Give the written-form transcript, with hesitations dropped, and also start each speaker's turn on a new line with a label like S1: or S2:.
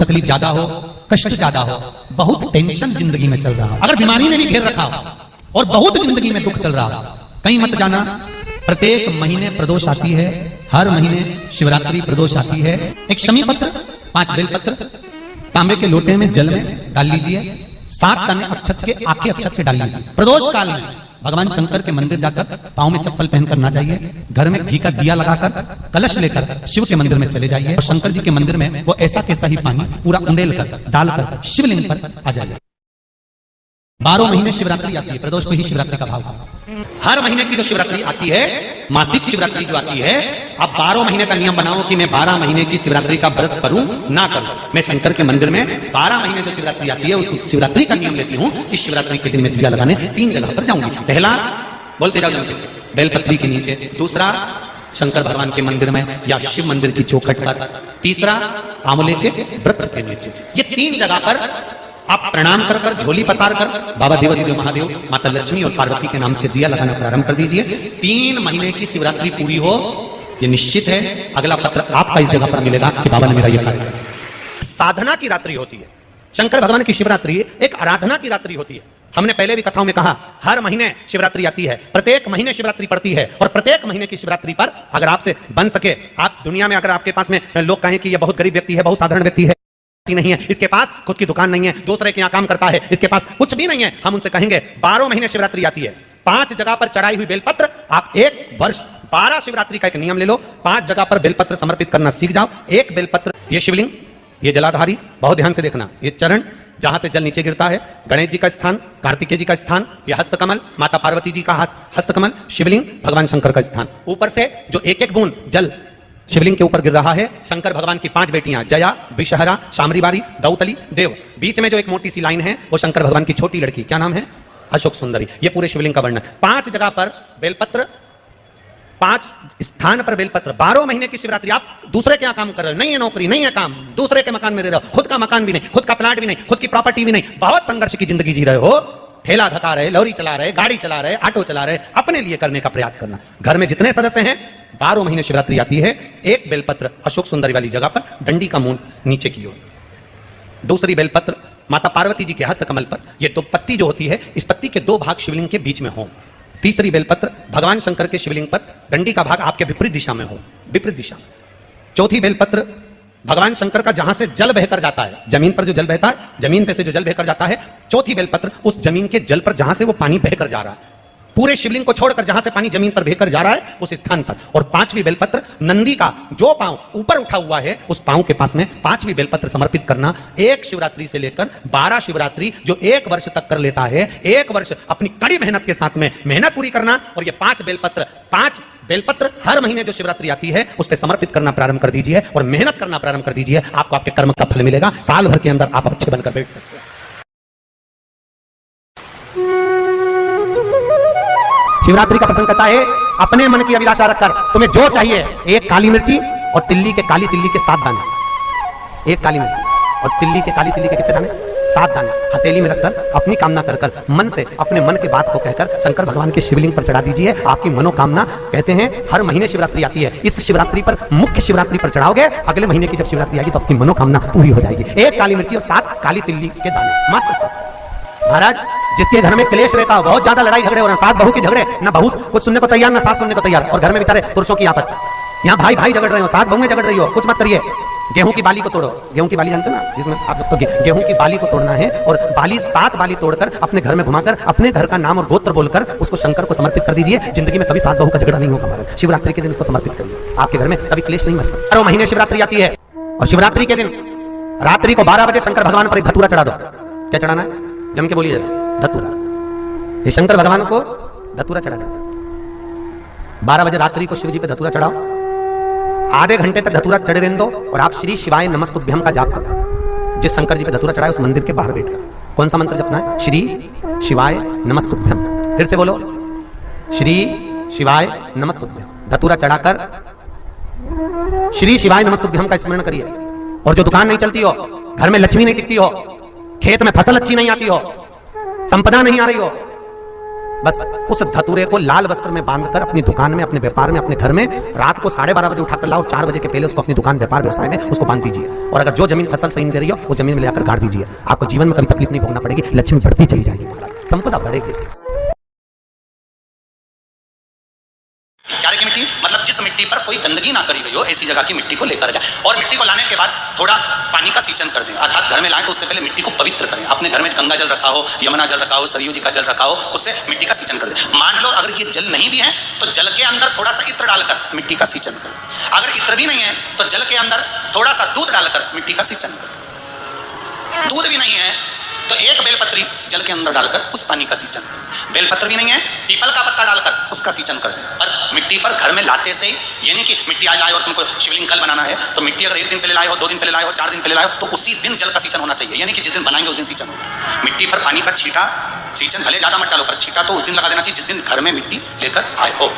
S1: तकलीफ ज्यादा हो, कष्ट ज्यादा हो, बहुत टेंशन जिंदगी में चल रहा हो, अगर बीमारी ने भी घेर रखा हो और बहुत जिंदगी में दुख चल रहा हो, कहीं मत जाना। प्रत्येक महीने प्रदोष आती है, हर महीने शिवरात्रि प्रदोष आती है। एक शमी पत्र, 5 बेलपत्र तांबे के लोटे में जल में डाल लीजिए, 7 दाने अक्षत के, आके अक्षत के डाल लीजिए। प्रदोष काल में भगवान शंकर के मंदिर जाकर पांव में चप्पल पहनकर ना जाइए, घर में घी का दिया लगाकर कलश लेकर शिव के मंदिर में चले जाइए और शंकर जी के मंदिर में वो ऐसा कैसा ही पानी पूरा उंडेल कर डालकर शिवलिंग पर आ जाइए। 12 महीने शिवरात्रि आती है, प्रदोष को ही शिवरात्रि का भाव है। हर महीने की जो शिवरात्रि आती है, मासिक शिवरात्रि जो आती है, आप 12 महीने का नियम बनाओ कि मैं 12 महीने की शिवरात्रि का व्रत करूं ना करूं। मैं शंकर के मंदिर में 12 महीने जो शिवरात्रि आती है उस शिवरात्रि का नियम लेती हूं कि शिवरात्रि के दिन में दिया लगाने 3 जगह पर जाऊंगी। पहला बोलते जाओ बेलपत्री के नीचे, दूसरा शंकर भगवान के मंदिर में या शिव मंदिर की चौखट पर, तीसरा आंवले के वृक्ष के नीचे। ये 3 जगह पर आप प्रणाम कर कर, झोली पसार कर बाबा देवादिदेव महादेव, माता लक्ष्मी और पार्वती के नाम से दिया लगाना प्रारंभ कर दीजिए। 3 महीने की शिवरात्रि पूरी हो, ये निश्चित है अगला पत्र आपका इस जगह पर मिलेगा कि बाबा ने मेरा ये कार्य किया। साधना की रात्रि होती है शंकर भगवान की शिवरात्रि, एक आराधना की रात्रि होती है। हमने पहले भी कथाओं में कहा, हर महीने शिवरात्रि आती है, प्रत्येक महीने शिवरात्रि पड़ती है और प्रत्येक महीने की शिवरात्रि पर अगर आपसे बन सके, आप दुनिया में अगर आपके पास में लोग कहें कि यह बहुत गरीब व्यक्ति है, बहुत साधारण व्यक्ति है, नहीं है, इसके पास खुद की दुकान नहीं है, दूसरे के यहाँ काम करता है, इसके पास कुछ भी नहीं है, हम उनसे कहेंगे 12 महीने शिवरात्रि आती है, 5 जगह पर चढ़ाई हुई बेलपत्र, आप 1 वर्ष 12 शिवरात्रि का एक नियम ले लो, 5 जगह पर बेलपत्र समर्पित करना सीख जाओ। 1 बेलपत्र, ये शिवलिंग, ये जलाधारी, बहुत ध्यान से देखना, ये चरण जहां से जल नीचे गिरता है, गणेश जी का स्थान, कार्तिकेय जी का स्थान, ये हस्तकमल, माता पार्वती जी का हस्तकमल, शिवलिंग, भगवान शंकर का स्थान। ऊपर से जो एक एक बूंद जल शिवलिंग के ऊपर गिर रहा है, शंकर भगवान की 5 बेटियां, जया, विषहरा, शामरीबारी, दौतली, देव। बीच में जो एक मोटी सी लाइन है वो शंकर भगवान की छोटी लड़की, क्या नाम है, अशोक सुंदरी। ये पूरे शिवलिंग का वर्णन। 5 जगह पर बेलपत्र, 5 स्थान पर बेलपत्र। 12 महीने की शिवरात्रि। आप दूसरे के यहाँ काम कर रहे हो, नहीं है नौकरी, नहीं है काम, दूसरे के मकान में रह रहे हो, खुद का मकान भी नहीं, खुद का प्लाट भी नहीं, खुद की प्रॉपर्टी भी नहीं, बहुत संघर्ष की जिंदगी जी रहे हो, ठेला धका रहे, लॉरी चला रहे, गाड़ी चला रहे, ऑटो चला रहे, अपने लिए करने का प्रयास करना। घर में जितने सदस्य हैं, 12 महीने शिवरात्रि आती है, 1 बेलपत्र अशोक सुंदरी वाली जगह पर, डंडी का मुंह नीचे की ओर। दूसरी बेलपत्र माता पार्वती जी के हस्त कमल पर, ये 2 पत्ती जो होती है, इस पत्ती के 2 भाग शिवलिंग के बीच में हो। तीसरी बेलपत्र भगवान शंकर के शिवलिंग पर, डंडी का भाग आपके विपरीत दिशा में हो, विपरीत दिशा। चौथी बेलपत्र भगवान शंकर का जहां से जल बहकर जाता है, जमीन पर जो जल बहता है, जमीन पे से जो जल बहकर जाता है, चौथी बेलपत्र उस जमीन के जल पर जहां से वो पानी बहकर जा रहा है, पूरे शिवलिंग को छोड़कर जहां से पानी जमीन पर बहकर जा रहा है उस स्थान पर। और 5वीं बेलपत्र नंदी का जो पांव ऊपर उठा हुआ है उस पांव के पास में 5वीं बेलपत्र समर्पित करना। 1 शिवरात्रि से लेकर 12 शिवरात्रि जो 1 वर्ष तक कर लेता है, 1 वर्ष अपनी कड़ी मेहनत के साथ में मेहनत पूरी करना। और ये 5 बेलपत्र हर महीने जो शिवरात्रि आती है उस पर समर्पित करना प्रारंभ कर दीजिए और मेहनत करना प्रारंभ कर दीजिए। आपको आपके कर्म का फल मिलेगा, साल भर के अंदर आप अच्छे बनकर बैठ सकते हैं। शिवरात्रि का प्रसंग कहता है, अपने मन की अभिलाषा रखकर तुम्हें जो चाहिए, 1 काली मिर्ची और काली तिल्ली के 7 दाने, 1 काली मिर्ची और काली तिल्ली के कितने दाने, 7 दाने हथेली में रखकर अपनी कामना कर कर मन से अपने मन की बात को कहकर शंकर भगवान के शिवलिंग पर चढ़ा दीजिए। आपकी मनोकामना, कहते हैं हर महीने शिवरात्रि आती है, इस शिवरात्रि पर, मुख्य शिवरात्रि पर चढ़ाओगे, अगले महीने की जब शिवरात्रि आएगी तो आपकी मनोकामना पूरी हो जाएगी। 1 काली मिर्ची और 7 काली तिल्ली के दाने, मात्र 7। महाराज, जिसके घर में क्लेश रहता हो, बहुत ज्यादा लड़ाई झगड़े हो रहे हैं, सास बहू के झगड़े, ना बहू कुछ सुनने को तैयार, ना सास सुनने को तैयार, और घर में बेचारे पुरुषों की आपत, यहाँ भाई भाई झगड़ रहे हो, सास बहू में झगड़ रही हो, कुछ मत करिए। गेहूं की बाली को तोड़ो, गेहूं की बाली जानते ना, जिसमें आप लोग तो गेहूं की बाली को तोड़ना है और बाली 7 बाली तोड़कर अपने घर में घुमाकर अपने घर का नाम और गोत्र बोलकर उसको शंकर को समर्पित कर दीजिए। जिंदगी में कभी सास बहू का झगड़ा नहीं होगा। महाराज, शिवरात्रि के दिन उसको समर्पित करिए, आपके घर में कभी क्लेश नहीं मच सकता। 12 महीने शिवरात्रि आती है और शिवरात्रि के दिन रात्रि को 12 बजे शंकर भगवान पर एक धतूरा चढ़ा दो। क्या चढ़ाना है, जम के बोलिए, धतूरा। ये शंकर भगवान को धतूरा चढ़ा दो। 12 बजे रात्रि को शिव जी पे धतूरा चढ़ाओ, आधे घंटे तक धतूरा चढ़े रहने दो और आप श्री शिवाय नमस्तुभ्यम का जाप करो। जिस शंकर जी पे धतूरा चढ़ाए उस मंदिर के बाहर बैठकर कौन सा मंत्र जपना है, श्री शिवाय नमस्तुभ्यम। फिर से बोलो, श्री शिवाय नमस्तुभ्यम। धतूरा चढ़ाकर श्री शिवाय नमस्तुभ्यम का स्मरण करिए। और जो दुकान नहीं चलती हो, घर में लक्ष्मी नहीं टिकती हो, खेत में फसल अच्छी नहीं आती हो, संपदा नहीं आ रही हो, बस उस धतूरे को लाल वस्त्र में बांधकर अपनी दुकान में, अपने व्यापार में, अपने घर में रात को 12:30 बजे उठाकर लाओ, 4 बजे के पहले उसको अपनी दुकान, व्यापार, व्यवसाय में उसको बांध दीजिए। और अगर जो जमीन फसल सही नहीं दे रही हो वो जमीन में लेकर गाड़ दीजिए। आपको जीवन में कभी तकलीफ नहीं भोगना पड़ेगी, लक्ष्मी बढ़ती चली जाएगी, संपदा बढ़ेगी। क्यारे की मिट्टी मतलब जिस मिट्टी पर कोई गंदगी ना करी गई हो, ऐसी जगह की मिट्टी को लेकर जाए। और मिट्टी को लाने के बाद थोड़ा पानी का सींचन कर दें, अर्थात घर में लाएं तो उससे पहले मिट्टी को पवित्र करें। अपने घर में गंगा जल रखा हो, यमुना जल रखा हो, सरयू जी का जल रखा हो, उससे मिट्टी का सींचन कर दें। मान लो अगर ये जल नहीं भी है तो जल के अंदर थोड़ा सा इत्र डालकर मिट्टी का सींचन करें। अगर इत्र भी नहीं है तो जल के अंदर थोड़ा सा दूध डालकर मिट्टी का सींचन करें। दूध भी नहीं है तो एक बेलपत्री जल के अंदर डालकर उस पानी का सींचन करें। बेलपत्र भी नहीं है, पीपल का पत्ता डालकर उसका सींचन कर दें। और मिट्टी पर घर में लाते से ही ये नहीं कि मिट्टी आज लाए और तुमको शिवलिंग कल बनाना है तो मिट्टी अगर 1 दिन पहले लाए हो, 2 दिन पहले लाए हो, 4 दिन पहले लाए हो तो उसी दिन जल का सींचन होना चाहिए। यानी कि जिस दिन बनाएंगे उस दिन सींचन होगा। मिट्टी पर पानी का छींटा, सींचन भले ज्यादा मत डालो पर छींटा तो उस दिन लगा देना चाहिए जिस दिन घर में मिट्टी लेकर आए हो।